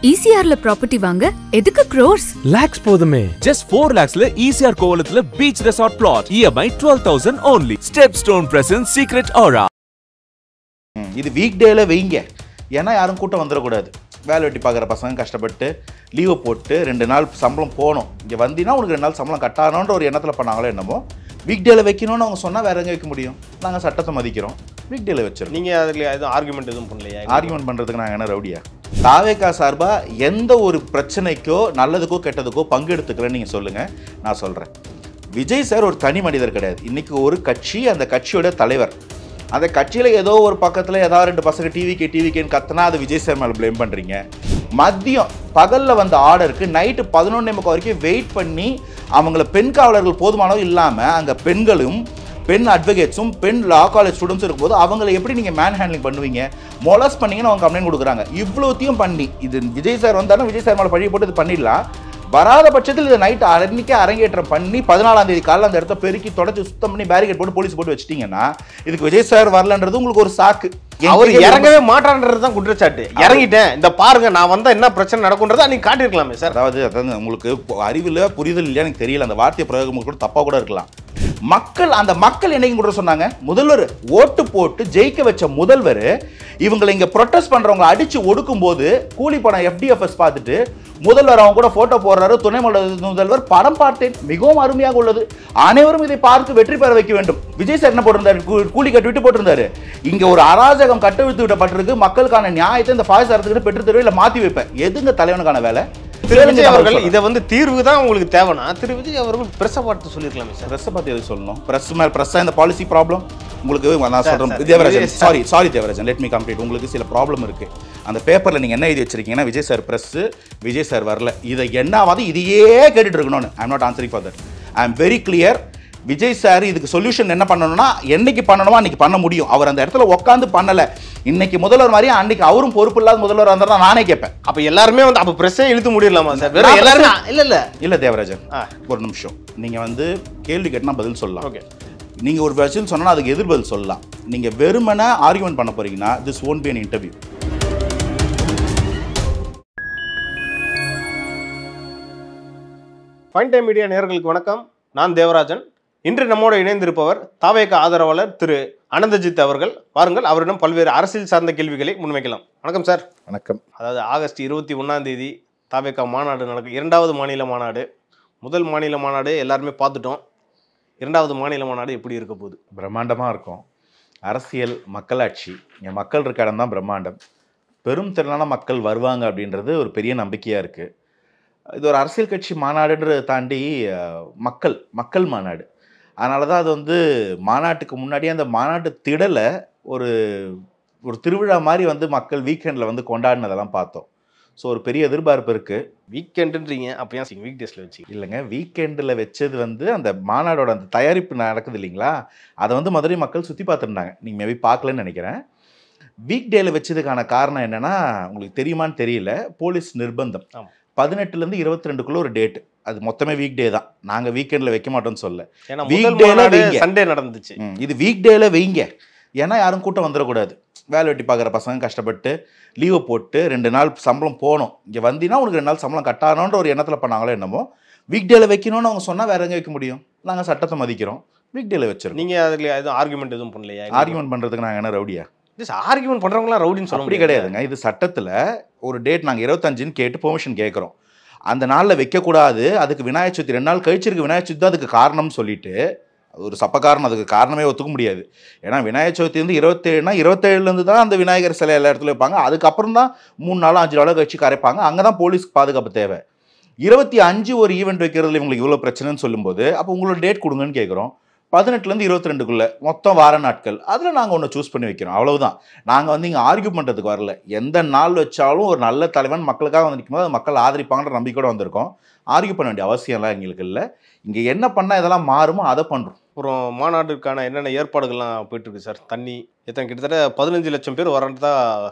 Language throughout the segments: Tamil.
ECRல ப்ராப்பர்ட்டி வாங்க எதுக்கு crores? Lakhs போதுமே. Just 4 lakhsல ECR கோவலத்துல beach resort plot. EMI 12,000 only. Stepstone presents Secret Aura. இது வீக் டேல வைங்க. ஏன்னா யாரும் கூட்டம் வந்துடக்கூடாது. வேலை வெட்டி பார்க்குற பசங்க கஷ்டப்பட்டு லீவை போட்டு 2 நாள் சம்பளம் போகணும். இங்கே வந்தீங்கன்னா உனக்கு 2 நாள் சம்பளம் கட்டானோன்ற ஒரு எண்ணத்தில் பண்ணாங்களோ என்னமோ. வீக் டேல வைக்கணும்னு அவங்க சொன்னால் வேற எங்கே வைக்க முடியும்? நாங்கள் சட்டத்தை மதிக்கிறோம். வீக் டேல வச்சிருக்கோம். நீங்கள் அதில் எதுவும் ஆர்குமெண்ட் எதுவும் பண்ணலையா? ஆர்குமெண்ட் பண்ணுறதுக்கு நாங்கள் என்ன ரவுடியா? தாவேகா சார்பாக எந்த ஒரு பிரச்சனைக்கோ நல்லதுக்கோ கெட்டதுக்கோ பங்கெடுத்துக்கலன்னு நீங்கள் சொல்லுங்கள், நான் சொல்கிறேன். விஜய் சார் ஒரு தனி மனிதர் கிடையாது. இன்றைக்கி ஒரு கட்சி, அந்த கட்சியோட தலைவர். அந்த கட்சியில் ஏதோ ஒரு பக்கத்தில் ஏதாவது 2 பசங்க டிவிக்கேன்னு கத்துனா அது விஜய் சார் மேலே ப்ளேம் பண்ணுறீங்க. மதியம் பகலில் வந்த ஆர்டருக்கு நைட்டு 11:45 வரைக்கும் வெயிட் பண்ணி அவங்கள பெண் காவலர்கள் போதுமானவோ இல்லாமல் அங்கே பெண்களும் பெண் அட்வொகேட்ஸும் பெண் லா காலேஜ் ஸ்டூடெண்ட்ஸும் இருக்கும்போது அவங்களை எப்படி நீங்கள் மேன் ஹேண்ட்லிங் பண்ணுவீங்க? மொலஸ் பண்ணீங்கன்னு அவங்க கம்ப்ளைண்ட் கொடுக்குறாங்க. இவ்வளோத்தையும் பண்ணி இது விஜய் சார் வந்தாலும் விஜய் சார் மேலே பழி போட்டு இது பண்ணிடலாம். வராத பட்சத்தில் இதை நைட்டு அன்றைக்கே அரங்கேற்றம் பண்ணி 14ஆம் தேதி காலையில் அந்த இடத்த பெருக்கி தொடச்சி சுத்தம் பண்ணி பேரிகேட் போட்டு போலீஸ் போட்டு வச்சிட்டிங்கன்னா இதுக்கு விஜய் சார் வரலன்றது உங்களுக்கு ஒரு சாக்கு. அவர் இறங்கவே மாட்டான்றது தான் குற்றச்சாட்டு. இறங்கிட்டேன், இந்த பாருங்க நான் வந்தா என்ன பிரச்சனை நடக்கும்ன்றதை நீங்க காட்டியிருக்கலாமே சார். அதாவது உங்களுக்கு அறிவில் புரிதல் இல்லையா எனக்கு தெரியல. அந்த வார்த்தை பிரயோகம் கூட தப்பா கூட இருக்கலாம். அந்த மக்கள் என்னைக்கு கூட சொன்னாங்க, முதல்வர் ஓட்டு போட்டு ஜெயிக்க வச்ச முதல்வர் இவங்களை இங்க ப்ரொட்டஸ்ட் பண்றவங்க அடிச்சு ஒடுக்கும் போது கூலி பணம் FDFS பார்த்துட்டு முதல்வர் அவங்க கூட போட்டோ போடுறாரு. துணை முதல்வர் படம் பார்த்தேன், மிகவும் அருமையாக உள்ளது, அனைவரும் இதை பார்த்து வெற்றி பெற வைக்க வேண்டும். விஜய் சார் என்ன போட்டிருந்தாரு? கூலி கட்டு விட்டு போட்டிருந்தாரு. இங்க ஒரு அராஜகம் கட்டவிழ்த்து விடப்பட்டிருக்கு. மக்களுக்கான நியாயத்தை இந்த ஃபாய்ஸ் அரசுகிட்ட பெற்று தருவே இல்லை மாத்தி வைப்பேன். எதுங்க தலைவனுக்கான வேலை? திரு விஜய் அவர்கள் இதை தீர்வு தான் உங்களுக்கு தேவைன்னா திரு விஜய் அவர்கள் பிரஸ் பார்த்து சொல்லியிருக்கலாமே சார். பிரஸ் பார்த்து எது சொல்லணும்? பிரஸ் இந்த பாலிசி ப்ராப்ளம் உங்களுக்கு நான் சொல்றேன். Devarajan sorry Devarajan, let me complete. உங்களுக்கு சில ப்ராப்ளம் இருக்கு. அந்த பேப்பர்ல நீங்க என்ன எழுதி வச்சிருக்கீங்கன்னா Vijay sir press, Vijay sir வரல, இதை என்னவாது இதையே கேட்டுட்டு இருக்கணும்னு. I am not answering for that. I am very clear. Vijay sir இதுக்கு சொல்யூஷன் என்ன பண்ணணும்னா என்னைக்கு பண்ணணுமோ அன்னைக்கு பண்ண முடியும். அவர் அந்த இடத்துல உட்காந்து பண்ணல. இன்னைக்கு முதல்வர் மாதிரி அன்னைக்கு அவரும் பொறுப்பு இல்லாத முதல்வர் வந்தா நானே கேட்பேன். அப்ப எல்லாருமே அப்ப பிரஸ்ஸே இழுத்து முடியலாமா சார்? வேற எல்லாரும் இல்ல தேவராஜன் ஒரு நிமிஷம். நீங்க கேள்வி கேட்டா பதில் சொல்லலாம். ஓகே, நீங்க ஒரு பதில் சொன்னா அதுக்கு எதிர் பதில் சொல்லலாம். நீங்க வெறுமனே ஆர்குமெண்ட் பண்ண போறீங்கன்னா this won't be an interview. Fine time media நேயர்களுக்கு வணக்கம். நான் தேவராஜன். இன்று நம்மோடு இணைந்திருப்பவர் தாவேகா ஆதரவாளர் திரு அனந்தஜித் அவர்கள். வாருங்கள், அவரிடம் பல்வேறு அரசியல் சார்ந்த கேள்விகளை முன்வைக்கலாம். வணக்கம் சார். வணக்கம். அதாவது ஆகஸ்ட் 21ஆம் தேதி தாவேகா மாநாடு நடக்கும். 2வது மாநில மாநாடு. முதல் மாநில மாநாடு எல்லாருமே பார்த்துட்டோம். 2வது மாநில மாநாடு எப்படி இருக்க போகுது? பிரம்மாண்டமாக இருக்கும். அரசியல் மக்களாட்சி, இங்கே மக்கள் இருக்க இடம் தான் பிரம்மாண்டம். பெரும் திரளான மக்கள் வருவாங்க அப்படின்றது ஒரு பெரிய நம்பிக்கையாக இருக்குது. இது ஒரு அரசியல் கட்சி மாநாடுன்றதை தாண்டி மக்கள் மாநாடு. அதனால தான் அது மாநாட்டுக்கு முன்னாடியே அந்த மாநாட்டு திடலை ஒரு திருவிழா மாதிரி மக்கள் வீக்கெண்டில் கொண்டாடினதெல்லாம் பார்த்தோம். ஸோ ஒரு பெரிய எதிர்பார்ப்பு இருக்குது. வீக்கெண்டுன்றீங்க, அப்போ ஏன் வீக் டேஸில் வச்சு? இல்லைங்க, வீக்கெண்டில் வச்சது அந்த மாநாடோட அந்த தயாரிப்பு நடக்குது இல்லைங்களா, அதை மதுரை மக்கள் சுற்றி பார்த்துருந்தாங்க. நீங்கள் மேபி பார்க்கலன்னு நினைக்கிறேன். வீக் டேயில் வச்சதுக்கான காரணம் என்னென்னா உங்களுக்கு தெரியுமான்னு தெரியல, போலீஸ் நிர்பந்தம். 18லேருந்து 22க்குள்ள ஒரு டேட். அது மொத்தமே வீக் டே தான். நாங்கள் வீக்கெண்டில் வைக்க மாட்டோம்னு சொல்ல. வீக் டேல சண்டே நடந்துச்சு. இது வீக் டேல வைங்க. ஏன்னா யாரும் கூட்டம் வந்துடக்கூடாது. வேலை வெட்டி பார்க்குற பசங்க கஷ்டப்பட்டு லீவை போட்டு 2 நாள் சம்பளம் போகணும். இங்கே வந்தீங்கன்னா உனக்கு 2 நாள் சம்பளம் கட்டானோன்ற ஒரு எண்ணத்தில் பண்ணாங்களோ என்னமோ. வீக் டேல வைக்கணும்னு அவங்க சொன்னால் வேற எங்கே வைக்க முடியும்? நாங்கள் சட்டத்தை மதிக்கிறோம். வீக் டேல வச்சிருக்கோம். நீங்கள் அதில் எதுவும் ஆர்குமெண்ட் எதுவும் பண்ணலையா? ஆர்குமெண்ட் பண்ணுறதுக்கு நாங்கள் என்ன ரவுடியா? ஆர்குமெண்ட் பண்ணுறவங்களாம் ரவுடின்னு சொல்ல அப்படி கிடையாதுங்க. இது சட்டத்தில் ஒரு டேட் நாங்கள் 25ன்னு கேட்டு பெர்மிஷன் கேட்குறோம். அந்த நாளில் வைக்கக்கூடாது, அதுக்கு விநாயகர் சதுர்த்தி 2 நாள் கழிச்சிருக்கு, விநாயகர் சதுர்த்தி தான் அதுக்கு காரணம்னு சொல்லிட்டு அது ஒரு சப்ப காரணம். அதுக்கு காரணமே ஒத்துக்க முடியாது. ஏன்னா விநாயகர் சதுர்த்தி 27னா 27லேருந்து தான் அந்த விநாயகர் சிலை எல்லா இடத்துல வைப்பாங்க. அதுக்கப்புறம் தான் 3 நாளோ 5 நாளோ கழிச்சு கரைப்பாங்க. அங்கே தான் போலீஸ்க்கு பாதுகாப்பு தேவை. 25 ஒரு ஈவெண்ட் வைக்கிறதுல இவங்களுக்கு இவ்வளோ பிரச்சனைன்னு சொல்லும்போது அப்போ உங்களோட டேட் கொடுங்கன்னு கேட்குறோம். 18லேருந்து 22க்குள்ளே மொத்தம் வார நாட்கள். அதில் நாங்கள் ஒன்று சூஸ் பண்ணி வைக்கிறோம். அவ்வளவுதான். நாங்கள் இங்கே ஆர்கியூ பண்ணுறதுக்கு வரல. எந்த நாள் வச்சாலும் ஒரு நல்ல தலைவன் மக்களுக்காக நிற்கும்போது அது மக்கள் ஆதரிப்பாங்கன்ற நம்பிக்கையோடு வந்திருக்கோம். ஆர்கியூ பண்ண வேண்டிய அவசியம்லாம் எங்களுக்கு இல்லை. இங்கே என்ன பண்ணால் இதெல்லாம் மாறுமோ அதை பண்ணுறோம். அப்புறம் மாநாட்டுக்கான என்னென்ன ஏற்பாடுகள்லாம் போயிட்டுருக்கு சார்? தண்ணி கிட்டத்தட்ட 15 லட்சம் பேர் வரதா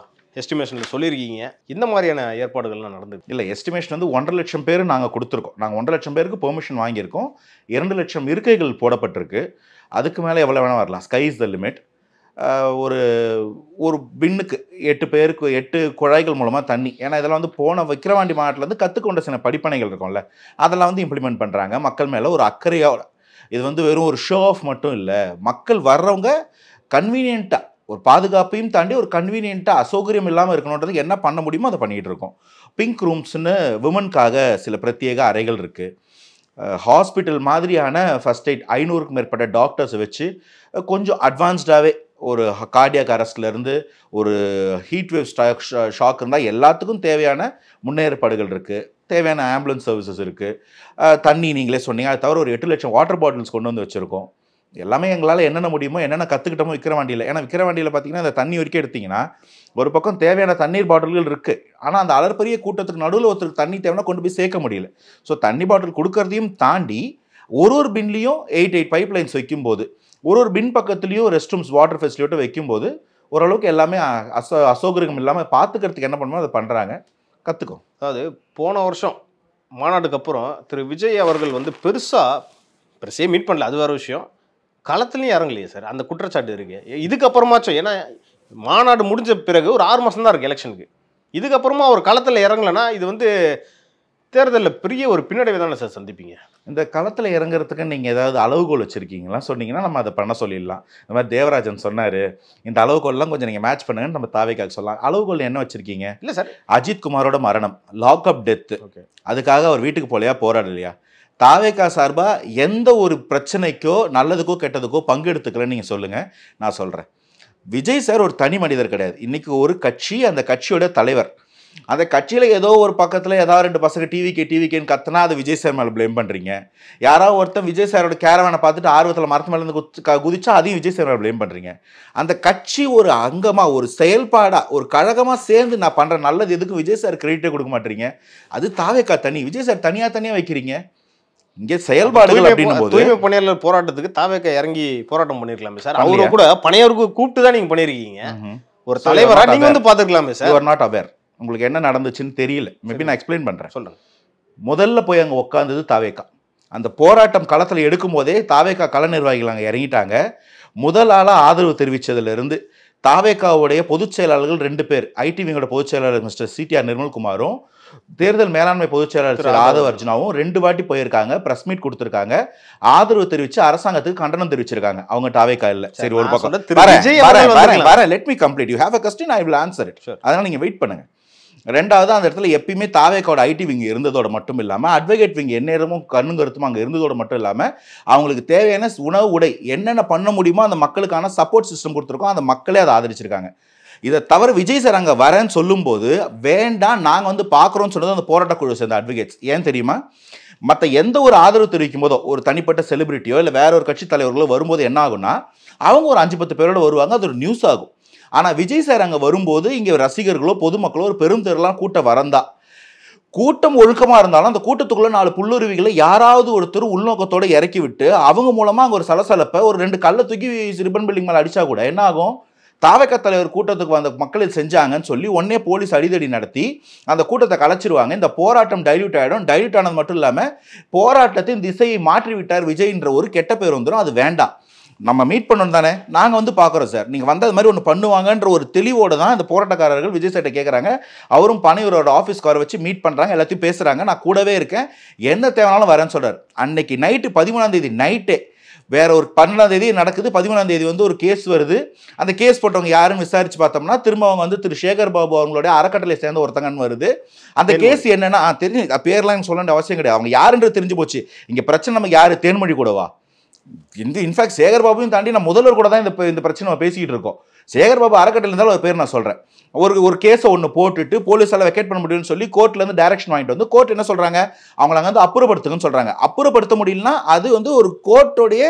எஸ்டிமேஷனில் சொல்லியிருக்கீங்க. இந்த மாதிரியான ஏற்பாடுகள்லாம் நடந்துருக்கு? இல்லை, எஸ்டிமேஷன் 1.5 லட்சம் பேர் நாங்கள் கொடுத்துருக்கோம். நாங்கள் 1.5 லட்சம் பேருக்கு பெர்மிஷன் வாங்கியிருக்கோம். 2 லட்சம் இருக்கைகள் போடப்பட்டிருக்கு. அதுக்கு மேலே எவ்வளோ வேணால் வரலாம். Sky is the limit. ஒரு ஒரு பின்னுக்கு 8 பேருக்கு 8 குழாய்கள் மூலமாக தண்ணி. ஏன்னா இதெல்லாம் வந்து போன விக்கிரவாண்டி மாவட்டத்துலேருந்து கற்றுக்கொண்ட சில படிப்பனைகள் இருக்கும்ல, அதெல்லாம் வந்து இம்ப்ளிமெண்ட் பண்ணுறாங்க. மக்கள் மேலே ஒரு அக்கறையோட. இது வந்து வெறும் ஒரு ஷோ ஆஃப் மட்டும் இல்லை, மக்கள் வர்றவங்க கன்வீனியண்ட்டாக ஒரு பாதுகாப்பையும் தாண்டி ஒரு கன்வீனியண்ட்டாக அசௌகரியம் இல்லாமல் இருக்கணுன்றதுக்கு என்ன பண்ண முடியுமோ அதை பண்ணிகிட்டு இருக்கோம். பிங்க் ரூம்ஸ்னு விமனுக்காக சில பிரத்யேக அறைகள் இருக்குது. ஹாஸ்பிட்டல் மாதிரியான ஃபர்ஸ்ட் எய்ட் 500க்கும் மேற்பட்ட டாக்டர்ஸை வச்சு கொஞ்சம் அட்வான்ஸ்டாகவே ஒரு கார்டியாக் அரெஸ்ட்லேருந்து ஒரு ஹீட் வேவ் ஷாக் இருந்தால் எல்லாத்துக்கும் தேவையான முன்னேற்பாடுகள் இருக்குது. தேவையான ஆம்புலன்ஸ் சர்வீசஸ் இருக்குது. தண்ணி நீங்களே சொன்னீங்க, அது தவிர ஒரு 8 லட்சம் வாட்டர் பாட்டில்ஸ் கொண்டு வந்து வச்சுருக்கோம். எல்லாமே எங்களால் என்னென்ன முடியுமோ என்னென்ன கற்றுக்கிட்டோமோ விக்கிரவாண்டியில். ஏன்னா விக்கிரவாண்டியில் பார்த்தீங்கன்னா இந்த தண்ணி வரைக்கும் எடுத்திங்கன்னா ஒரு பக்கம் தேவையான தண்ணீர் பாட்டில்கள் இருக்குது, ஆனால் அந்த அலர்பெரிய கூட்டத்துக்கு நடுவில் ஒருத்தருக்கு தண்ணி தேவைன்னா கொண்டு போய் சேர்க்க முடியல. ஸோ தண்ணி பாட்டில் கொடுக்கறதையும் தாண்டி ஒரு பின்லேயும் 8 பைப் லைன்ஸ் வைக்கும்போது ஒரு பின் பக்கத்துலேயும் ரெஸ்ட் ரூம்ஸ் வாட்டர் ஃபெசிலிட்டியோட வைக்கும்போது ஓரளவுக்கு எல்லாமே அசௌகரியம் இல்லாமல் பார்த்துக்கிறதுக்கு என்ன பண்ணுமோ அதை பண்ணுறாங்க. கற்றுக்கும். அதாவது போன வருஷம் மாநாட்டுக்கு அப்புறம் திரு விஜய் அவர்கள் வந்து பெருசாக மீட் பண்ணல, அது வேறு விஷயம். களத்துலையும் இறங்கலையே சார், அந்த குற்றச்சாட்டு இருக்கு. இதுக்கப்புறமாச்சும், ஏன்னா மாநாடு முடிஞ்ச பிறகு ஒரு 6 மாதம் தான் இருக்குது எலெக்ஷனுக்கு, இதுக்கப்புறமா ஒரு களத்தில் இறங்கலைன்னா இது வந்து தேர்தலில் பெரிய ஒரு பின்னடைவை தானே சார் சந்திப்பீங்க. இந்த களத்தில் இறங்குறதுக்கு நீங்கள் ஏதாவது அளவுகோல் வச்சுருக்கீங்களா சொன்னீங்கன்னா நம்ம அதை பண்ண சொல்லிடலாம். இந்த மாதிரி தேவராஜன் சொன்னார், இந்த அளவுகோல்லாம் கொஞ்சம் நீங்கள் மேட்ச் பண்ணுங்கன்னு நம்ம தாவேக்காக சொல்லலாம். அளவுகோல் என்ன வச்சுருக்கீங்க? இல்லை சார், அஜித் குமாரோட மரணம், லாக்அப் டெத்து, ஓகே, அதுக்காக அவர் வீட்டுக்கு போலையா, போராடலையா? தாவேக்கா சார்பாக எந்த ஒரு பிரச்சனைக்கோ நல்லதுக்கோ கெட்டதுக்கோ பங்கெடுத்துக்கலன்னு நீங்கள் சொல்லுங்கள், நான் சொல்கிறேன். விஜய் சார் ஒரு தனி மனிதர் கிடையாது. இன்றைக்கி ஒரு கட்சி, அந்த கட்சியோட தலைவர். அந்த கட்சியில் ஏதோ ஒரு பக்கத்தில் ஏதாவது 2 பசங்க டிவிகேன்னு கத்துனா அதை விஜய் சார் மேலே ப்ளேம் பண்ணுறீங்க. யாராவது ஒருத்தன் விஜய் சாரோட கேரவானை பார்த்துட்டு ஆர்வத்தில் மரத்து மேலேருந்து குதிச்சா அதையும் விஜய் சார் மேலே ப்ளேம் பண்ணுறீங்க. அந்த கட்சி ஒரு அங்கமாக, ஒரு செயல்பாடாக, ஒரு கழகமாக சேர்ந்து நான் பண்ணுற நல்லது எதுக்கும் விஜய் சார் கிரெடிட்டே கொடுக்க மாட்டீங்க. அது தாவேக்கா தனி, விஜய் சார் தனியாக வைக்கிறீங்க. இங்கே செயல்பாடுகள் அப்படின்னும் போது தூய்மை பணியாளர் போராட்டத்துக்கு தாவேக்கா இறங்கி போராட்டம் பண்ணிருக்கலாமே சார். அவரை கூட பணியாளருக்கு கூப்பிட்டு தான் நீங்க பண்ணிருக்கீங்க. ஒரு தலைவரா நீங்க வந்து பாத்துக்கலாமே sir. You are not aware. உங்களுக்கு என்ன நடந்துச்சுன்னு தெரியல. மேபி நான் எக்ஸ்பிளைன் பண்றேன். சொல்றேன். முதல்ல போய் அங்கே உட்காந்தது தாவேக்கா. அந்த போராட்டம் களத்தில் எடுக்கும் போதே தாவேக்கா கள நிர்வாகிகள் அங்கே இறங்கிட்டாங்க. முதல் ஆளாக ஆதரவு தெரிவித்ததுலேருந்து தாவேக்காவுடைய பொதுச் செயலாளர்கள் 2 பேர், ஐடிவியோட பொதுச் செயலாளர் மிஸ்டர் சிடிஆர் நிர்மல்குமாரும் தேர்தல் மேலாண்மை பொதுச் செயலாளர் திரு ஆதவ் அர்ஜுனாவும் 2 வாட்டி போயிருக்காங்க, பிரஸ் மீட் கொடுத்துருக்காங்க, ஆதரவு தெரிவித்து அரசாங்கத்துக்கு கண்டனம் தெரிவிச்சிருக்காங்க. அவங்க தாவேக்கா இல்லை. சரி, ஒரு பக்கம் let me complete. You have a question, I will answer it. அதனால நீங்க வெயிட் பண்ணுங்க. ரெண்டாவது, அந்த இடத்துல எப்பயுமே தாவேக்காவோட ஐடி விங் இருந்ததோட மட்டும் இல்லாமல் அட்வொகேட் விங் எந்நேரமும் கண்ணும் கருத்தும் அங்கே இருந்ததோட மட்டும் இல்லாமல் அவங்களுக்கு தேவையான உணவு உடை என்னென்ன பண்ண முடியுமோ அந்த மக்களுக்கான சப்போர்ட் சிஸ்டம் கொடுத்துருக்கோம். அந்த மக்களே அதை ஆதரிச்சிருக்காங்க. இதை தவிர விஜய் சார் அங்கே வரேன்னு சொல்லும்போது வேண்டாம் நாங்கள் வந்து பார்க்குறோன்னு சொன்னது அந்த போராட்ட குழு சேர்ந்த அட்வொகேட்ஸ். ஏன் தெரியுமா? மற்ற எந்த ஒரு ஆதரவு தெரிவிக்கும் போதோ ஒரு தனிப்பட்ட செலிபிரிட்டியோ இல்லை வேற ஒரு கட்சி தலைவர்களோ வரும்போது என்ன ஆகும்னா அவங்க ஒரு 5-10 பேரோட வருவாங்க, அது ஒரு நியூஸ் ஆகும். ஆனால் விஜய் சார் அங்கே வரும்போது இங்கே ரசிகர்களோ பொதுமக்களோ ஒரு பெரும் திரளாக கூட்டம் வரந்தா, கூட்டம் ஒழுக்கமாக இருந்தாலும் அந்த கூட்டத்துக்குள்ளே 4 புல்லுருவிகளை யாராவது ஒருத்தர் உள்நோக்கத்தோடு இறக்கி விட்டு அவங்க மூலமாக அங்கே ஒரு சலசலப்பை ஒரு 2 கல்லை தூக்கி ரிப்பன் பில்டிங் மேலே அடித்தா கூட என்ன ஆகும்? தாவேக்கா தலைவர் கூட்டத்துக்கு வந்த மக்கள் செஞ்சாங்கன்னு சொல்லி உடனே போலீஸ் அடிதடி நடத்தி அந்த கூட்டத்தை கலைச்சிருவாங்க. இந்த போராட்டம் டைல்யூட் ஆகிடும். டைல்யூட் ஆனது மட்டும் இல்லாமல் போராட்டத்தின் திசையை மாற்றிவிட்டார் விஜய்ன்ற ஒரு கெட்ட பேர் வந்துடும். அது வேண்டாம். நம்ம மீட் பண்ணணும் தானே, நாங்கள் வந்து பார்க்குறோம் சார், நீங்கள் வந்து அது மாதிரி ஒன்று பண்ணுவாங்கன்ற ஒரு தெளிவோடு தான் இந்த போராட்டக்காரர்கள் விஜய் சார்ட்ட கேட்குறாங்க. அவரும் பனையூரோட ஆஃபீஸ்க்கு வர வச்சு மீட் பண்ணுறாங்க, எல்லாத்தையும் பேசுகிறாங்க. நான் கூடவே இருக்கேன், என்ன தேவைனாலும் வரேன்னு சொல்கிறார். அன்னைக்கு நைட்டு 13ஆம் தேதி நைட்டே வேற ஒரு 12ஆம் தேதி நடக்குது. 13ஆம் தேதி வந்து ஒரு கேஸ் வருது. அந்த கேஸ் போட்டவங்க யாருன்னு விசாரிச்சு பார்த்தோம்னா திரும்ப அவங்க வந்து திரு சேகர் பாபு அவங்களுடைய அறக்கட்டளை சேர்ந்த ஒருத்தங்கன்னு வருது. அந்த கேஸ் என்னன்னா தெரிஞ்சு பேர்லாம் சொல்ல வேண்டிய அவசியம் கிடையாது, அவங்க யாருன்றது தெரிஞ்சு போச்சு. இங்கே பிரச்சனை நமக்கு யாரு? தேன்மொழி கூடவா? இன்ஃபேக்ட் சேகர் பாபுவும் தாண்டி நான் முதல்வர் கூட தான் இந்த பிரச்சனை நம்ம பேசிக்கிட்டு இருக்கோம். சேகர் பாபு அறக்கட்டளை இருந்தாலும் ஒரு பேர் நான் சொல்கிறேன். ஒரு கேஸை ஒன்று போட்டுட்டு போலீஸால் வெக்கேட் பண்ண முடியும்னு சொல்லி கோர்ட்லேருந்து டைரக்ஷன் வாங்கிட்டு வந்து கோர்ட் என்ன சொல்கிறாங்க, அவங்கள அங்கே வந்து அப்புறப்படுத்துங்கன்னு சொல்கிறாங்க. அப்புறப்படுத்த முடியலன்னா அது வந்து ஒரு கோர்ட்டோடைய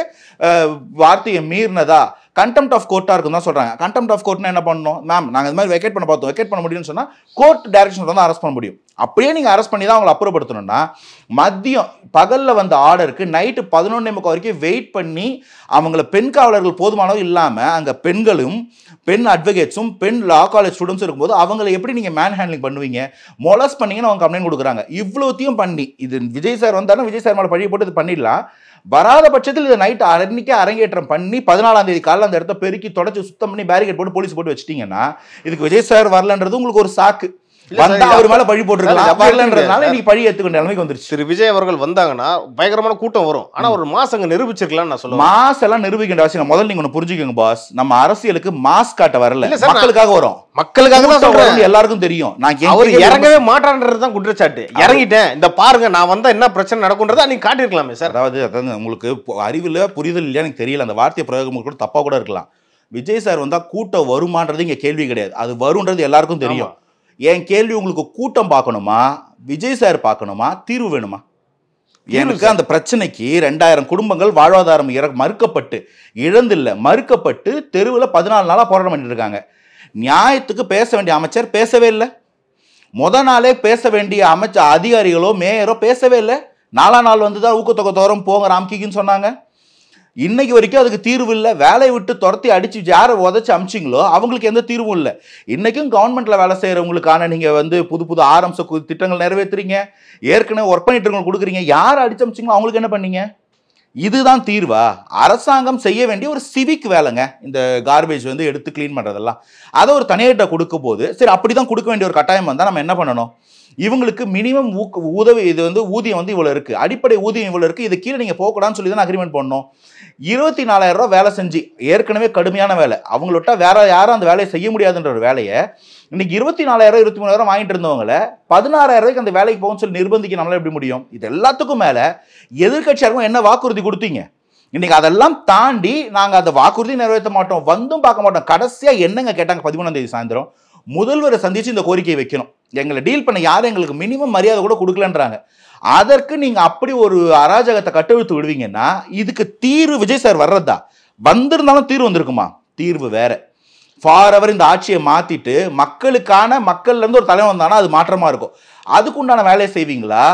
வார்த்தையை மீறினதா கண்டெம்ட் ஆஃப் கோர்ட்டாக இருக்குன்னு தான் சொல்கிறாங்க. கண்டெம்ட் ஆஃப் கோர்ட்னா என்ன பண்ணணும்? மேம் நாங்கள் இந்த மாதிரி வெக்கேட் பண்ண பார்த்தோம், வெக்கேட் பண்ண முடியும்னு சொன்னால் கோர்ட் டைரக்ஷன் வந்து அரெஸ்ட் பண்ண முடியும். அப்படியே நீங்கள் அரெஸ்ட் பண்ணி தான் அவங்களை அப்புறப்படுத்தணும்னா மதியம் பகலில் வந்த ஆர்டருக்கு நைட்டு 11:30 வரைக்கும் வெயிட் பண்ணி அவங்கள பெண் காவலர்கள் போதுமானது இல்லாமல் அங்கே பெண்களும் பெண் அட்வொகேட்ஸும் பெண் லா காலேஜ் ஸ்டூடெண்ட்ஸும் இருக்கும்போது அவங்களை எப்படி நீங்கள் மேன் ஹேண்ட்லிங் பண்ணுவீங்க? மொலஸ் பண்ணீங்கன்னு அவங்க கம்ப்ளைண்ட் கொடுக்குறாங்க. இவ்வளோத்தையும் பண்ணி இது விஜய் சார் வந்தாலும் விஜய் சார் மேலே பழி போட்டு இது பண்ணிடலாம். வராத பட்சத்தில் இதை நைட் அன்னைக்கே அரங்கேற்றம் பண்ணி 14ஆம் தேதி காலையில் அந்த இடத்த பெருக்கி தொடச்சி சுத்தம் பண்ணி பேரிகேட் போட்டு போலீஸ் போட்டு வச்சிட்டீங்கன்னா இதுக்கு விஜய் சார் வரலன்றது உங்களுக்கு ஒரு சாக்கு. வந்தா அவர் மேல பழி போட்டுருக்கலாம்ன்றதுனால நீ பழி ஏத்துக்கிற நிலைமைக்கு வந்துருச்சு. திரு விஜய் அவர்கள் வந்தாங்கன்னா பயங்கரமான கூட்டம் வரும். ஆனா ஒரு மாஸ் அங்க நிரூபிச்சிருக்கலாம் நான் சொல்லுவேன். மாஸ் எல்லாம் நிரூபிக்கின்ற அவசியம் முதல்ல நீங்க ஒன்னு புரிஞ்சுக்கோங்க பாஸ். நம்ம அரசியலுக்கு மாஸ் காட்ட வரல, மக்களுக்காக வரும். மக்களுக்காக தான் சொல்றேன். எல்லாருக்கும் தெரியும் நான் அவர் இறங்கவே மாட்டான்றதுதான் குற்றச்சாட்டு. இறங்கிட்டேன் இந்த பாருங்க நான் வந்தா என்ன பிரச்சனை நடக்கும்ன்றதை நீங்க காட்டியிருக்கலாமே சார். அதாவது உங்களுக்கு அறிவுல புரிதல் இல்லையா எனக்கு தெரியல, அந்த வார்த்தை பிரயோகம் கூட தப்பா கூட இருக்கலாம். விஜய் சார் வந்தா கூட்டம் வருமானது இங்க கேள்வி கிடையாது, அது வரும்ன்றது எல்லாருக்கும் தெரியும். என் கேள்வி உங்களுக்கு கூட்டம் பார்க்கணுமா, விஜய் சார் பார்க்கணுமா, தீர்வு வேணுமா? எனக்கு அந்த பிரச்சனைக்கு 2000 குடும்பங்கள் வாழ்வாதாரம் மறுக்கப்பட்டு இழந்தில்லை மறுக்கப்பட்டு தெருவில் 14 நாளாக போராட்டம் பண்ணிட்டு இருக்காங்க. நியாயத்துக்கு பேச வேண்டிய அமைச்சர் பேசவே இல்லை. நாளே பேச வேண்டிய அதிகாரிகளோ மேயரோ பேசவே இல்லை. 4ஆம் நாள் வந்து தான் ஊக்கத்தொகை தோறும் போங்க ராம்கிக்குன்னு சொன்னாங்க. இன்னைக்கு வரைக்கும் அதுக்கு தீர்வு இல்லை. வேலையை விட்டு துரத்தி அடிச்சு யாரை உதச்சி அமிச்சிங்களோ அவங்களுக்கு எந்த தீர்வும் இல்லை. இன்னைக்கும் கவர்மெண்ட்ல வேலை செய்யறவங்களுக்கான நீங்க வந்து புது புது ஆரம்ப திட்டங்கள் நிறைவேற்றுறீங்க, ஏற்கனவே ஒர்க் பண்ணிட்டு இருக்கவங்க கொடுக்குறீங்க. யார் அடிச்சு அமிச்சிங்களோ அவங்களுக்கு என்ன பண்ணீங்க? இதுதான் தீர்வா? அரசாங்கம் செய்ய வேண்டிய ஒரு சிவிக் வேலைங்க இந்த கார்பேஜ் வந்து எடுத்து கிளீன் பண்றதெல்லாம். அதை ஒரு தனியார்ட்ட கொடுக்கும் போது சரி அப்படிதான் கொடுக்க வேண்டிய ஒரு கட்டாயம் வந்தா நம்ம என்ன பண்ணணும்? இவங்களுக்கு மினிமம் உதவி இது வந்து ஊதியம் வந்து இவ்வளவு இருக்கு, அடிப்படை ஊதியம் இவ்வளவு இருக்கு, இது கீழே நீங்க போகக்கூடாதுன்னு சொல்லி தான் அக்ரிமெண்ட் பண்ணணும். 24,000 ரூபாய் வேலை செஞ்சு ஏற்கனவே கடுமையான வேலை, அவங்களோட வேற யாரும் அந்த வேலையை செய்ய முடியாதுன்ற ஒரு வேலையை இன்னைக்கு 24,000 23,000 வாங்கிட்டு இருந்தவங்களை 16,000 ரூபாய்க்கு அந்த வேலைக்கு போகணும்னு சொல்லி நிர்பந்திக்க நம்மளால எப்படி முடியும்? இது எல்லாத்துக்கும் மேல எதிர்கட்சியாருக்கும் என்ன வாக்குறுதி கொடுத்தீங்க? இன்னைக்கு அதெல்லாம் தாண்டி நாங்க அந்த வாக்குறுதி நிறைவேற்ற மாட்டோம், வந்தும் பார்க்க மாட்டோம். கடைசியா என்னங்க கேட்டாங்க 13ஆம் தேதி சாயந்தரம், முதல்வரை சந்திச்சு இந்த கோரிக்கையை வைக்கணும், எங்களை டீல் பண்ண யாரும் எங்களுக்கு மினிமம் மரியாதை கூட கொடுக்கலன்றாங்க. அதற்கு நீங்க அப்படி ஒரு அராஜகத்தை கட்டவிழ்த்து விடுவீங்கன்னா இதுக்கு தீர்வு விஜய் சார் வர்றதா? வந்திருந்தாலும் தீர்வு வந்திருக்குமா? தீர்வு வேற. ஃபார் இந்த ஆட்சியை மாத்திட்டு மக்களுக்கான மக்கள்ல இருந்து ஒரு தலைவன் வந்தானா அது மாற்றமா இருக்கும். அதுக்குண்டான வேலையை செய்வீங்களா?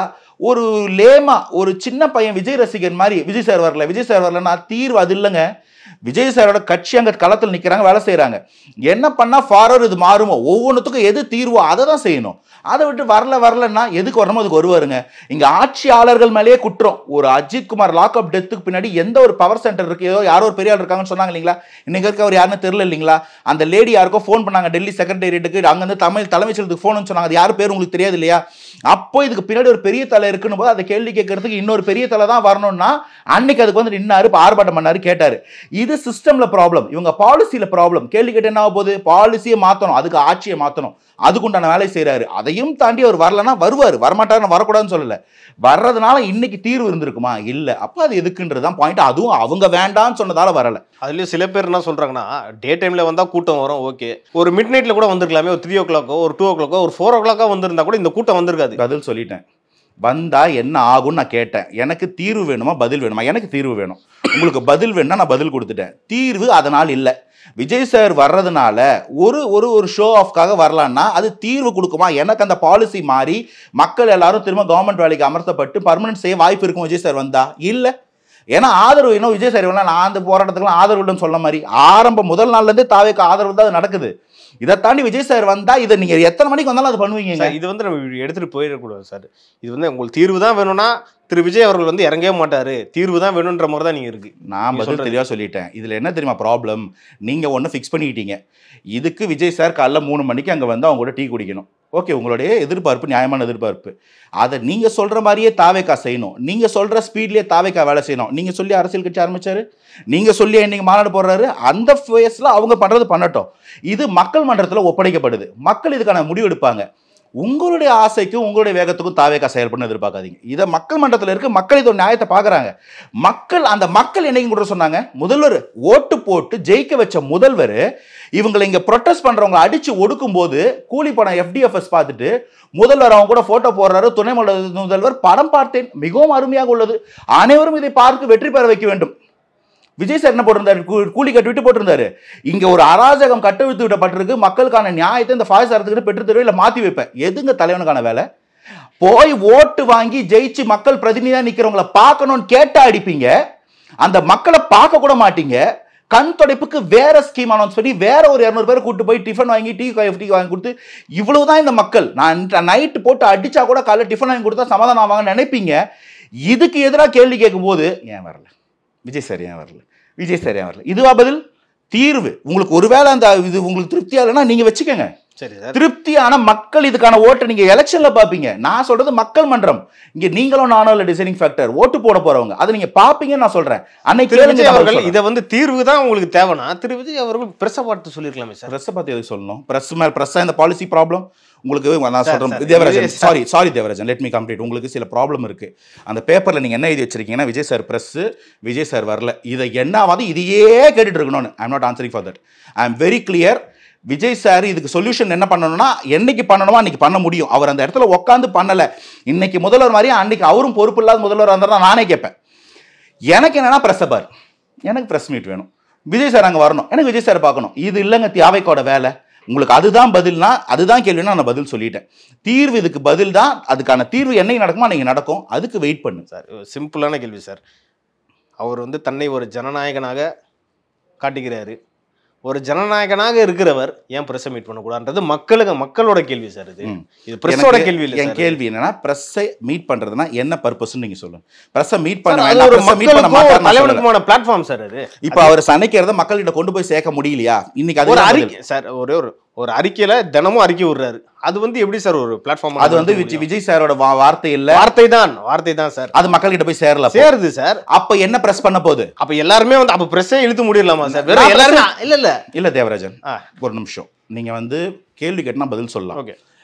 ஒரு லேமா ஒரு சின்ன பையன் விஜய் ரசிகன் மாதிரி விஜய் சார் வரல விஜய் சார் வரலன்னா தீர்வு அது இல்லைங்க. விஜய் சாரோட கட்சி அங்க களத்தில் நிக்கிறாங்க, வேலை செய்யறாங்க. என்ன பண்ணா ஃபார்வர்ட் இது மாறுமோ, ஒவ்வொன்றுத்துக்கும் எது தீர்வோ அதை தான் செய்யணும். அதை விட்டு வரலன்னா எதுக்கு வரணுமோ அதுக்கு வருவாருங்க. இங்க ஆட்சியாளர்கள் மேலேயே குற்றம். ஒரு அஜித் குமார் லாக்அப் டெத்துக்கு பின்னாடி எந்த ஒரு பவர் சென்டர் இருக்கு, ஏதோ யாரோ ஒரு பெரிய ஆள் இருக்காங்கன்னு சொன்னாங்க இல்லைங்களா? இன்னைக்கு இருக்க அவர் யாருன்னு தெரியல இல்லைங்களா? அந்த லேடி யாருக்கோ ஃபோன் பண்ணாங்க டெல்லி செக்ரட்டேரியட்டுக்கு, அங்க இருந்து தலைமைச் செயலகத்துக்கு ஃபோன் சொன்னாங்க. அது யார் பேர் உங்களுக்கு தெரியாது இல்லையா? அப்போ இதுக்கு பின்னாடி ஒரு பெரிய தலை இருக்குன்னு போது அதை கேள்வி கேட்கறதுக்கு இன்னொரு பெரிய தலை தான் வரணும்னா அன்னைக்கு அதுக்கு வந்து நின்னாரு, ஆர்ப்பாட்டம் பண்ணாரு, கேட்டாரு. இது சிஸ்டம்ல ப்ராப்ளம், இவங்க பாலிசியில ப்ராப்ளம். கேள்வி கேட்டு என்ன ஆக போகுது? பாலிசியை மாத்தணும், அதுக்கு ஆட்சியை மாத்தணும், அதுக்குண்டான வேலை செய்யறாரு. அதையும் தாண்டி அவர் வரலன்னா வருவாரு, வரமாட்டாருன்னு வரக்கூடாதுன்னு சொல்லல. வர்றதுனால இன்னைக்கு தீர்வு இருந்திருக்குமா? இல்ல. அப்ப அது எதுக்குன்றதுதான் பாயிண்ட். அதுவும் அவங்க வேண்டாம்னு சொன்னதால வரல. அதுலயும் சில பேர் என்ன சொல்றாங்கன்னா டே டைம்ல வந்தா கூட்டம் வரும், ஓகே. ஒரு மிட் நைட்ல கூட வந்திருக்கலாமே, ஒரு 3 o'clock ஒரு 2 o'clock ஒரு 4 o'clock வந்திருந்தா கூட இந்த கூட்டம் வந்திருக்காது. பதில் சொல்லிட்டேன். வந்தா என்ன ஆகும்னு நான் கேட்டேன். எனக்கு தீர்வு வேணுமா பதில் வேணுமா? எனக்கு தீர்வு வேணும். உங்களுக்கு பதில் வேணும்னா நான் பதில் கொடுத்துட்டேன். தீர்வு அதனால் இல்லை. விஜய் சார் வர்றதுனால ஒரு ஷோ ஆஃப்காக வரலான்னா அது தீர்வு கொடுக்குமா? எனக்கு அந்த பாலிசி மாறி மக்கள் எல்லாரும் திரும்ப கவர்மெண்ட் வேலைக்கு அமர்த்தப்பட்டு பர்மனன்ட் செய்ய வாய்ப்பு இருக்கும் விஜய் சார் வந்தா? இல்லை. ஏன்னா ஆதரவு இன்னும் விஜய் சார் வேணா நான் அந்த போராட்டத்துக்குலாம் ஆதரவு இல்லைன்னு சொல்ல மாதிரி ஆரம்பம் முதல் நாள்ல இருந்தே தாவேக்கு ஆதரவு தான் அது நடக்குது. இதை தாண்டி விஜய் சார் வந்தா இதை நீங்க எத்தனை மணிக்கு வந்தாலும் அது பண்ணுவீங்க. இது வந்து நம்ம எடுத்துட்டு போயிடக்கூடாது சார். இது வந்து உங்களுக்கு தீர்வு தான் வேணும்னா திரு விஜய் அவர்கள் வந்து இறங்கவே மாட்டாரு, தீர்வு தான் வேணும்ன்ற மாதிரி தான் நீங்க இருக்கு. நான் பதில் தெளிவா சொல்லிட்டேன். இதுல என்ன தெரியுமா ப்ராப்ளம்? நீங்க ஒன்று ஃபிக்ஸ் பண்ணிக்கிட்டீங்க. இதுக்கு விஜய் சார் காலைல 3 மணிக்கு அங்கே வந்து அவங்க கூட டீ குடிக்கணும். ஓகே, உங்களுடைய எதிர்பார்ப்பு நியாயமான எதிர்பார்ப்பு. அதை நீங்க சொல்ற மாதிரியே தாவேக்கா செய்யணும், நீங்க சொல்ற ஸ்பீட்லயே தாவேக்கா வேலை செய்யணும். நீங்க சொல்லி அரசியல் கட்சி ஆரம்பிச்சாரு, நீங்க சொல்லி இன்னைக்கு மாநாடு போடுறாரு. அந்த ஃபேஸ்ல அவங்க பண்றது பண்ணட்டும். இது மக்கள் மன்றத்தில் ஒப்படைக்கப்படுது, மக்கள் இதுக்கான முடிவு எடுப்பாங்க. உங்களுடைய ஆசைக்கும் உங்களுடைய வேகத்துக்கும் தாவேக்கா செயல்பட எதிர்பார்க்காதீங்க. இதை மக்கள் மன்றத்தில் இருக்கு, மக்கள் இதோட நியாயத்தை பார்க்குறாங்க. அந்த மக்கள் என்னைக்கும் கூட சொன்னாங்க, முதல்வர் ஓட்டு போட்டு ஜெயிக்க வச்ச முதல்வர் இவங்களை இங்க ப்ரொட்டஸ்ட் பண்றவங்களை அடிச்சு ஒடுக்கும் போது கூலி பணம் FDFS பார்த்துட்டு முதல்வர் அவங்க கூட போட்டோ போடுறாரு. துணை முதல்வர் படம் பார்த்தேன், மிகவும் அருமையாக உள்ளது, அனைவரும் இதை பார்த்து வெற்றி பெற வைக்க வேண்டும். விஜய் சார் என்ன போட்டிருந்தாரு? கூலி கட்டு விட்டு போட்டிருந்தாரு. இங்க ஒரு அராஜகம் கட்டவிழ்த்து விடப்பட்டிருக்கு, மக்களுக்கான நியாயத்தை இந்த ஃபாய்ஸ் அரசுக்கு பெற்று தருவே இல்லை மாத்தி வைப்பேன். எதுங்க தலைவனுக்கான வேலை? போய் ஓட்டு வாங்கி ஜெயிச்சு மக்கள் பிரதிநிதியா நிக்கிறவங்களை பார்க்கணும்னு கேட்டா அடிப்பீங்க, அந்த மக்களை பார்க்க கூட மாட்டீங்க. கண் தொடைப்புக்கு வேற ஸ்கீம் அனௌன்ஸ் பண்ணி வேற ஒரு 200 பேர் கூட்டு போய் டிஃபன் வாங்கி டீ வாங்கி கொடுத்து இவ்வளவுதான் இந்த மக்கள். நான் நைட்டு போட்டு அடிச்சா கூட காலையில் டிஃபன் வாங்கி கொடுத்தா சமாதானம் ஆவாங்கன்னு நினைப்பீங்க. இதுக்கு எதிராக கேள்வி கேட்கும் போது ஏன் வரல விஜய் சார், ஏன் வரல விஜய் சார், ஏன் வரல, இதுவா பதில்? தீர்வு உங்களுக்கு ஒருவேளை அந்த இது உங்களுக்கு திருப்தியா இல்லைன்னா நீங்க வச்சுக்கோங்க. சரி சார். திருப்தியான மக்கள் இதுக்கான ஓட்டை நீங்க எலெக்ஷன்ல பாப்பீங்க. நான் சொல்றது மக்கள் மன்றம். இங்க நீங்களும் நானும் இல்ல டிசைனிங் ஃபேக்டர், ஓட்டு போட போறவங்க, அதை நீங்க பாப்பீங்கன்னு நான் சொல்றேன். அன்னைக்கு விஜய் அவர்கள் இதை வந்து தீர்வு தான் உங்களுக்கு தேவைன்னா திரு விஜய் அவர்கள் பிரஸ் பார்த்து சொல்லிருக்கலாமே சார். பிரஸ் பார்த்து எதுக்கு சொல்லணும்? பிரஸ் இந்த பாலிசி ப்ராப்ளம் உங்களுக்கு நான் சொல்றேன். Devarajan, sorry Devarajan, let me complete. உங்களுக்கு சில ப்ராப்ளம் இருக்கு. அந்த பேப்பர்ல நீங்க என்ன எழுதி வச்சிருக்கீங்கன்னா Vijay sir press, Vijay sir வரல, இதை என்னவாது இதையே கேட்டுட்டு இருக்கணும்னு. I am not answering for that. I am very clear. Vijay sir இதுக்கு சொல்யூஷன் என்ன பண்ணணும்னா என்னைக்கு பண்ணணுமோ அன்னைக்கு பண்ண முடியும். அவர் அந்த இடத்துல உட்காந்து பண்ணல. இன்னைக்கு முதல்வர் மாதிரி அன்னைக்கு அவரும் பொறுப்பு இல்லாத முதல்வர் இருந்தால் நானே கேட்பேன். எனக்கு என்னன்னா பிரஸ் பார், எனக்கு பிரஸ் மீட் வேணும், விஜய் சார் அங்கே வரணும், எனக்கு விஜய் சார் பார்க்கணும். இது இல்லைங்க தியாவைக்கோட வேலை. உங்களுக்கு அதுதான் பதில்னா, அதுதான் கேள்வினா நான் பதில் சொல்லிட்டேன். தீர்வு இதுக்கு பதில் தான். அதுக்கான தீர்வு என்னைக்கு நடக்குமோ அன்னைக்கு நடக்கும். அதுக்கு வெயிட் பண்ணு சார். சிம்பிளான கேள்வி சார். அவர் வந்து தன்னை ஒரு ஜனநாயகனாக காட்டுகிறாரு. ஒரு ஜனநாயகனாக இருக்கிறவர் ஏன் பிரஸ் மீட் பண்ணக்கூடாதுன்றது மக்களோட கேள்வி சார். இது பிரஸோட கேள்வி இல்லை. என் கேள்வி என்னன்னா பிரஸ்ஸை மீட் பண்றதுன்னா என்ன பர்பஸ்ன்னு நீங்க சொல்லுங்க. பிரஸ்ஸை மீட் பண்ண தலைவனுக்குமான பிளாட்ஃபார்ம் சார். அது இப்போ அவர் சனைக்கிறத மக்கள்கிட்ட கொண்டு போய் சேர்க்க முடியலையா? இன்னைக்கு அது ஒரு அறிக்கை சார். ஒரு அறிக்கையில தினமும் அறிக்கை விடுறாரு. அது வந்து எப்படி சார் ஒரு பிளாட்ஃபார்ம்? அது வந்து விஜய் சாரோட வார்த்தை இல்ல, வார்த்தை தான் சார். அது மக்கள்கிட்ட போய் சேருது சார். அப்ப என்ன பிரஸ் பண்ண போகுது? அப்ப எல்லாருமே வந்து அப்ப பிரஸ்ஸே இழுத்து முடியலாமா சார்? வேற எல்லாரும் இல்ல தேவராஜன், ஒரு நிமிஷம். நீங்க வந்து கேள்வி கேட்டா பதில் சொல்லலாம். ஓகே,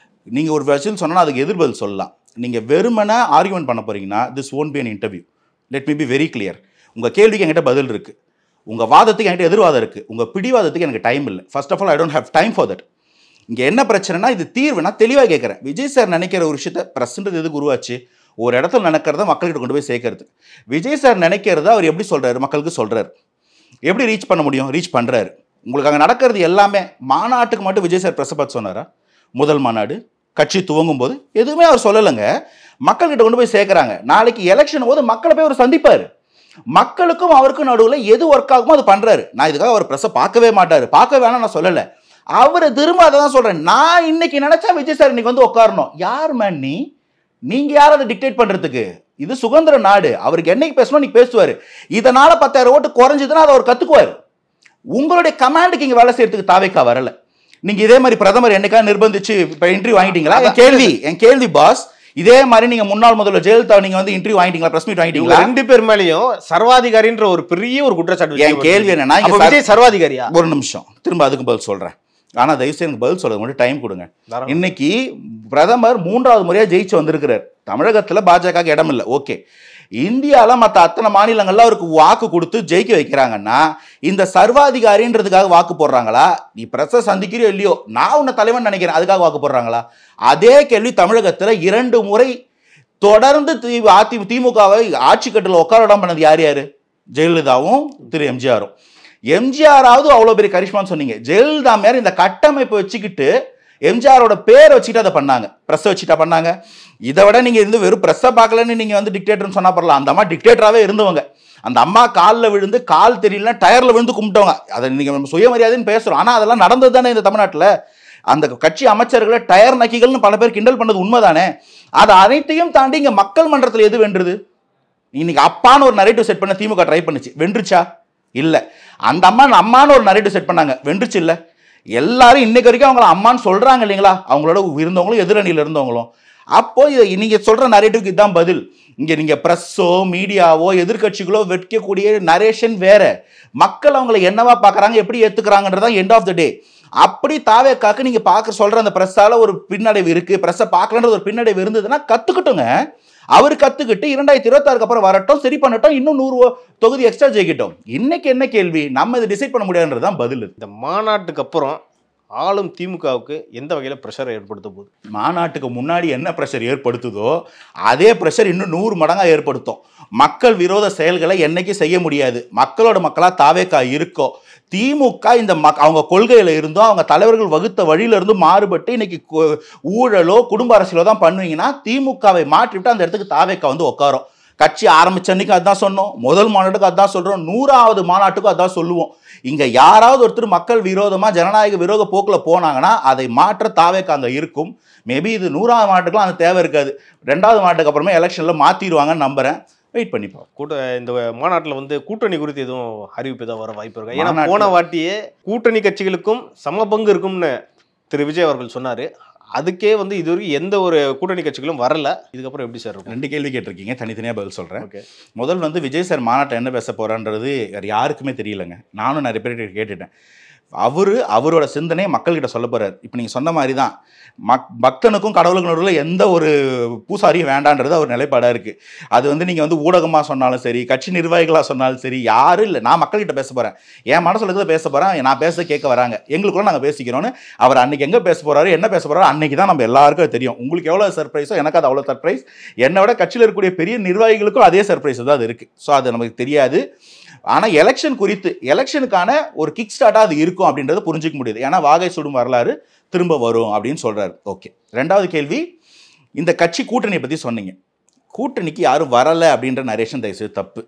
நீங்க ஒரு பதில் சொன்னா அதுக்கு எதிர் பதில் சொல்லலாம். நீங்க வெறுமனே ஆர்குமெண்ட் பண்ண போறீங்கன்னா this won't be an interview. Let me be very clear. உங்க கேள்விக்கு என்கிட்ட பதில் இருக்கு, உங்க வாதத்துக்கு என்கிட்ட எதிர்வாதம் இருக்கு, உங்க பிடிவாதத்துக்கு எனக்கு டைம் இல்லை. First of all I don't have time for that. இங்கே என்ன பிரச்சனைனா இது தீர்வு நான் தெளிவாக கேட்குறேன். விஜய் சார் நினைக்கிற ஒரு விஷயத்த பிரஸ்ன்றது எதுக்கு உருவாச்சு? ஒரு இடத்துல நடக்கிறத மக்கள்கிட்ட கொண்டு போய் சேர்க்கறது. விஜய் சார் நினைக்கிறத அவர் எப்படி சொல்கிறாரு, மக்களுக்கு சொல்கிறார். எப்படி ரீச் பண்ண முடியும்? ரீச் பண்ணுறாரு. உங்களுக்கு அங்கே நடக்கிறது எல்லாமே. மாநாட்டுக்கு மட்டும் விஜய் சார் பிரஸ் பார்த்து சொன்னாரா? முதல் மாநாடு கட்சி துவங்கும் போது எதுவுமே அவர் சொல்லலைங்க. மக்கள்கிட்ட கொண்டு போய் சேர்க்குறாங்க. நாளைக்கு எலெக்ஷன் போது மக்களை போய் அவர் சந்திப்பார். மக்களுக்கும் அவருக்கும் நடுவில் எது ஒர்க் ஆகுமோ அது பண்ணுறாரு. நான் இதுக்காக அவர் பிரஸ்ஸை பார்க்கவே மாட்டார், பார்க்க வேணாம் நான் சொல்லலை. அவரை திரும்ப அதை தான் சொல்கிறேன். நான் இன்னைக்கு நினச்சா விஜய் சார் இன்னைக்கு வந்து உட்காரணும். யார் மேன் நீங்க யார் அதை டிக்டேட் பண்ணுறதுக்கு? இது சுதந்திர நாடு. அவருக்கு என்னைக்கு பேசணும் நீ பேசுவார். இதனால 10,000 ஓட்டு குறைஞ்சதுன்னா அதை அவர் கற்றுக்குவார். உங்களுடைய கமாண்டுக்கு இங்கே வேலை செய்யறதுக்கு தாவேக்கா வரல. நீங்க இதே மாதிரி பிரதமர் என்னைக்கா நிர்பந்திச்சு இப்போ இன்டர்வியூ வாங்கிட்டீங்களா? என் கேள்வி பாஸ், இதே மாதிரி நீங்க முன்னாள் முதல்வர் ஜெயலலிதா நீங்க வந்து இன்டர்வியூ வாங்கிட்டீங்களா, பிரஸ் மீட் வாங்கிட்டீங்களா? ரெண்டு பேர் மேலேயும் சர்வாதிகாரின்ற ஒரு பெரிய ஒரு குற்றச்சாட்டு. என் கேள்வி என்னன்னா விஜய் சர்வாதிகாரியா? ஒரு நிமிஷம், திரும்ப அதுக்கு பதில் சொல்றேன். ஆனா தயவுசெய்து எனக்கு பதில் சொல்றது மட்டும் டைம் கொடுங்க. இன்னைக்கு பிரதமர் 3வது முறையா ஜெயிச்சு வந்திருக்கிறார். தமிழகத்துல பாஜக இடம் இல்லை, ஓகே. இந்தியால மற்ற அத்தனை மாநிலங்கள்ல அவருக்கு வாக்கு கொடுத்து ஜெயிக்க வைக்கிறாங்கன்னா இந்த சர்வாதிகாரின்றதுக்காக வாக்கு போடுறாங்களா? நீ பிரஸை சந்திக்கிறியோ இல்லையோ, நான் உன்னை தலைவன் நினைக்கிறேன் அதுக்காக வாக்கு போடுறாங்களா? அதே கேள்வி தமிழகத்துல 2 முறை தொடர்ந்து திமுகவை ஆட்சி கட்டில் உட்காரம் பண்ணது யார்? ஜெயலலிதாவும் திரு எம்ஜிஆரும். எம்ஜிஆராவது அவ்வளோ பெரிய கரிஷ்மான்னு சொன்னீங்க. ஜெயலலிதா மேல இந்த கட்டமைப்பை வச்சுக்கிட்டு எம்ஜிஆரோட பேரை வச்சுக்கிட்டு அதை பண்ணாங்க, பிரஸ்ஸை வச்சுட்டா பண்ணாங்க. இதை விட நீங்க இருந்து வெறும் பிரஸ்ஸை பார்க்கலன்னு நீங்க வந்து டிக்டேட்டர்னு சொன்னா பரவாயில்ல. அந்த அம்மா டிக்டேட்டராகவே இருந்தவங்க. அந்த அம்மா காலில் விழுந்து கால் தெரியலன்னா டயர்ல விழுந்து கும்பிட்டவங்க. அதை நீங்க சுயமரியாதைன்னு பேசுறோம், ஆனா அதெல்லாம் நடந்தது தானே இந்த தமிழ்நாட்டில். அந்த கட்சி அமைச்சர்களை டயர் நக்கிகள்னு பல பேர் கிண்டல் பண்ணது உண்மைதானே. அது அனைத்தையும் தாண்டி இங்க மக்கள் மன்றத்தில் எது வென்றுது? இன்னைக்கு அப்பான்னு ஒரு நரேட்டிவ் செட் பண்ண திமுக ட்ரை பண்ணுச்சு, வென்றுச்சா? இல்ல. அந்த அம்மான்னு ஒரு நரேட்டிவ் செட் பண்ணாங்க, வென்றுச்சு இல்ல. எல்லாரும் இன்னைக்கு வரைக்கும் அவங்கள அம்மான்னு சொல்றாங்க இல்லைங்களா, அவங்களோட இருந்தவங்களும் எதிரணியில் இருந்தவங்களும். அப்போ நீங்க சொல்ற நரேட்டிவ்க்கு இதுதான் பதில். இங்க நீங்க பிரஸ்ஸோ மீடியாவோ எதிர்கட்சிகளோ வைக்கக்கூடிய நரேஷன் வேற. மக்கள் அவங்களை என்னவா பாக்குறாங்க, எப்படி ஏத்துக்கிறாங்கன்றதான் எண்ட் ஆஃப் த டே. அப்படி தாவேக்காக்கு நீங்க பார்க்க சொல்ற அந்த பிரஸ்ஸால ஒரு பின்னடைவு இருக்கு, பிரஸ்ஸை பார்க்கலன்றது ஒரு பின்னடைவு இருந்ததுன்னா கத்துக்கிட்டுங்க. அவர் கத்துக்கிட்டு 2026 அப்புறம் வரட்டும், சரி பண்ணட்டும், இன்னும் 100 தொகுதி எக்ஸ்ட்ரா ஜெயிக்கட்டும். இன்னைக்கு என்ன கேள்வி, நம்ம இதை டிசைட் பண்ண முடியாதுன்றதுதான் பதில். இந்த மாநாட்டுக்கு அப்புறம் ஆளும் திமுகவுக்கு எந்த வகையில் ப்ரெஷர் ஏற்படுத்த போகுது? மாநாட்டுக்கு முன்னாடி என்ன ப்ரெஷர் ஏற்படுத்துதோ அதே ப்ரெஷர் இன்னும் 100 மடங்காக ஏற்படுத்தும். மக்கள் விரோத செயல்களை என்னைக்கு செய்ய முடியாது. மக்களோட மக்களா தாவேக்கா இருக்கோ, திமுக இந்த அவங்க கொள்கையில இருந்தோ அவங்க தலைவர்கள் வகுத்த வழியில இருந்து மாறுபட்டு இன்னைக்கு ஊழலோ குடும்ப அரசியலோ தான் பண்ணுவீங்கன்னா திமுகவை மாற்றிவிட்டு அந்த இடத்துக்கு தாவேக்கா வந்து உட்காரும். கட்சி ஆரம்பிச்ச அன்னைக்கு அதான் சொன்னோம், முதல் மாநாட்டுக்கு அதான் சொல்றோம், 100வது மாநாட்டுக்கும் அதான் சொல்லுவோம். இங்க யாராவது ஒருத்தர் மக்கள் விரோதமா ஜனநாயக விரோத போக்குல போனாங்கன்னா அதை மாற்ற தாவேக்கா அங்க இருக்கும். மேபி இது 100வது மாநாட்டுக்குலாம் அந்த தேவை இருக்காது. 2வது மாநாட்டுக்கு அப்புறமே எலெக்ஷன்ல மாத்திடுவாங்கன்னு நம்புறேன். வெயிட் பண்ணிப்போம். இந்த மாநாட்டில் வந்து கூட்டணி குறித்து எதுவும் அறிவிப்பு தான் வர வாய்ப்பு இருக்கு? ஏன்னா போன வாட்டியே கூட்டணி கட்சிகளுக்கும் சம பங்கு இருக்கும்னு திரு விஜய் அவர்கள் சொன்னாரு. அதுக்கே வந்து இதுவரைக்கும் எந்த ஒரு கூட்டணி கட்சிகளும் வரல. இதுக்கப்புறம் எப்படி சார் இருக்கும்? 2 கேள்வி கேட்டிருக்கீங்க, தனித்தனியாக பதில் சொல்கிறேன். முதல் வந்து விஜய் சார் மாநாட்டை என்ன பேச போகிறான்றது யாருக்குமே தெரியலங்க. நானும் நிறைய பேர் கேட்டுட்டேன். அவரோட சிந்தனையை மக்கள்கிட்ட சொல்ல போகிறார். இப்போ நீங்கள் சொன்ன மாதிரி தான் பக்தனுக்கும் கடவுளுக்கும் நடுவில் எந்த ஒரு பூசாரியும் வேண்டான்றது அவர் நிலைப்பாடாக இருக்குது. அது வந்து நீங்கள் வந்து ஊடகமாக சொன்னாலும் சரி, கட்சி நிர்வாகிகளாக சொன்னாலும் சரி, யாரும் இல்லை. நான் மக்கள்கிட்ட பேச போகிறேன், என் மனசில் இருக்கிறத பேச போகிறேன், நான் பேச கேட்க வராங்க, எங்களுக்குள்ள நாங்கள் பேசிக்கிறோன்னு அவர் அன்றைக்கி எங்கே பேச போகிறாரு, என்ன பேச போகிறாரு அன்றைக்கி தான் நம்ம எல்லாருக்கும் தெரியும். உங்களுக்கு எவ்வளோ சர்ப்ரைஸோ எனக்கு அது அவ்வளோ சர்ப்ரைஸ். என்னை விட கட்சியில் இருக்கக்கூடிய பெரிய நிர்வாகிகளுக்கும் அதே சர்ப்ரைஸ் தான் அது இருக்குது. ஸோ அது நமக்கு தெரியாது. ஆனால் எலெக்ஷன் குறித்து எலெக்ஷனுக்கான ஒரு கிக் ஸ்டார்ட்டாக அது இருக்கும் அப்படின்றத புரிஞ்சிக்க முடியுது. ஏன்னா வாகை சுடும் வரலாறு திரும்ப வரும் அப்படின்னு சொல்கிறாரு. ஓகே. 2வது கேள்வி, இந்த கட்சி கூட்டணியை பற்றி சொன்னீங்க. கூட்டணிக்கு யாரும் வரலை அப்படின்ற நரேஷன் தயவுசெய்து தப்பு.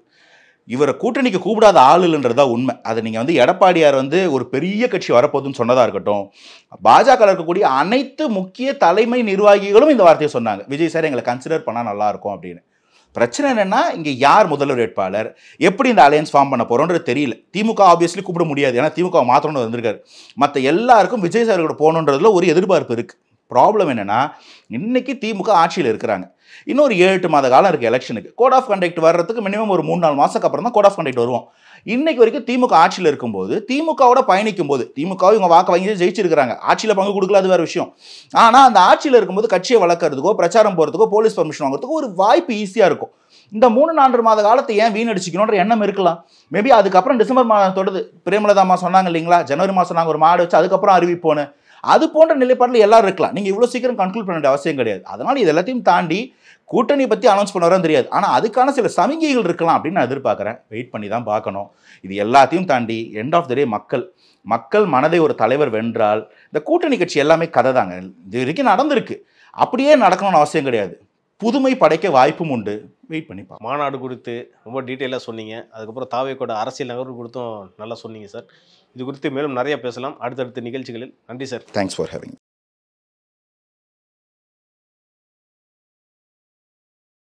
இவரை கூட்டணிக்கு கூப்பிடாத ஆள் இல்லைன்றதா உண்மை. அதை நீங்கள் வந்து எடப்பாடியார் வந்து ஒரு பெரிய கட்சி வரப்போகுதுன்னு சொன்னதாக இருக்கட்டும், பாஜக இருக்கக்கூடிய அனைத்து முக்கிய தலைமை நிர்வாகிகளும் இந்த வார்த்தையை சொன்னாங்க, விஜய் சார் எங்களை கன்சிடர் பண்ணால் நல்லாயிருக்கும் அப்படின்னு. பிரச்சனை என்னென்னா இங்கே யார் முதல்வர் வேட்பாளர், எப்படி இந்த அலையன்ஸ் ஃபார்ம் பண்ண போகிறோன்றது தெரியல. திமுக ஆப்வியஸ்லி கூப்பிட முடியாது, ஏன்னா திமுக மாற்றணும்னு வந்திருக்காரு. மற்ற எல்லாருக்கும் விஜய் சார் கூட போகணுன்றதுல ஒரு எதிர்பார்ப்பு இருக்குது. ப்ராப்ளம் என்னென்னா இன்றைக்கி திமுக ஆட்சியில் இருக்கிறாங்க. இன்னொரு 7-8 மாத காலம் இருக்குது எலெக்ஷனுக்கு. கோட் ஆஃப் கண்டக்ட் வர்றதுக்கு மினிமம் ஒரு 3-4 மாதத்துக்கு அப்புறம் தான் கோட் ஆஃப் கண்டக்ட் வருவோம். இன்னைக்கு வரைக்கும் திமுக ஆட்சியில் இருக்கும்போது, திமுகவோட பயணிக்கும் போது, திமுகவும் இவங்க வாக்கு வாங்கி ஜெயிச்சிருக்கிறாங்க, ஆட்சியில் பங்கு கொடுக்கல, அது வேறு விஷயம். ஆனால் அந்த ஆட்சியில் இருக்கும்போது கட்சியை வளர்க்குறதுக்கோ பிரச்சாரம் போகிறதுக்கோ போலீஸ் பர்மிஷன் வாங்குறதுக்கோ ஒரு வாய்ப்பு ஈஸியாக இருக்கும். இந்த 3-4 மாத காலத்தை ஏன் வீணடிச்சிக்கணுன்ற எண்ணம் இருக்கலாம். மேபி அதுக்கப்புறம் டிசம்பர் மாதத்தோடது பிரேமலதா அம்மா சொன்னாங்க இல்லைங்களா, ஜனவரி மாதம் நாங்கள் ஒரு மாடு வச்சு அதுக்கப்புறம் அறிவிப்போன்னு, அது போன்ற நிலைப்பாட்டில் எல்லாரும் இருக்கலாம். நீங்கள் இவ்வளோ சீக்கிரம் கன்க்ளூட் பண்ண வேண்டிய அவசியம் கிடையாது. அதனால் இது எல்லாத்தையும் தாண்டி கூட்டணி பற்றி அனௌன்ஸ் பண்ணுறோம் தெரியாது, ஆனால் அதுக்கான சில சமிகைகள் இருக்கலாம் அப்படின்னு நான் எதிர்பார்க்குறேன். வெயிட் பண்ணி தான் பார்க்கணும். இது எல்லாத்தையும் தாண்டி எண்ட் ஆஃப் த டே மக்கள் மனதை ஒரு தலைவர் வென்றால் இந்த கூட்டணி கட்சி எல்லாமே கதை தாங்க. இது வரைக்கும் நடந்திருக்கு, அப்படியே நடக்கணும்னு அவசியம் கிடையாது. புதுமை படைக்க வாய்ப்பும் உண்டு. வெயிட் பண்ணிப்பா. மாநாடு குறித்து ரொம்ப டீட்டெயிலாக சொன்னீங்க. அதுக்கப்புறம் தாவேக்கோட அரசியல் நகர்வு கொடுத்தும் நல்லா சொன்னீங்க சார். இது குறித்து மேலும் நிறைய பேசலாம் அடுத்தடுத்த நிகழ்ச்சிகளில். நன்றி சார். Thanks for having.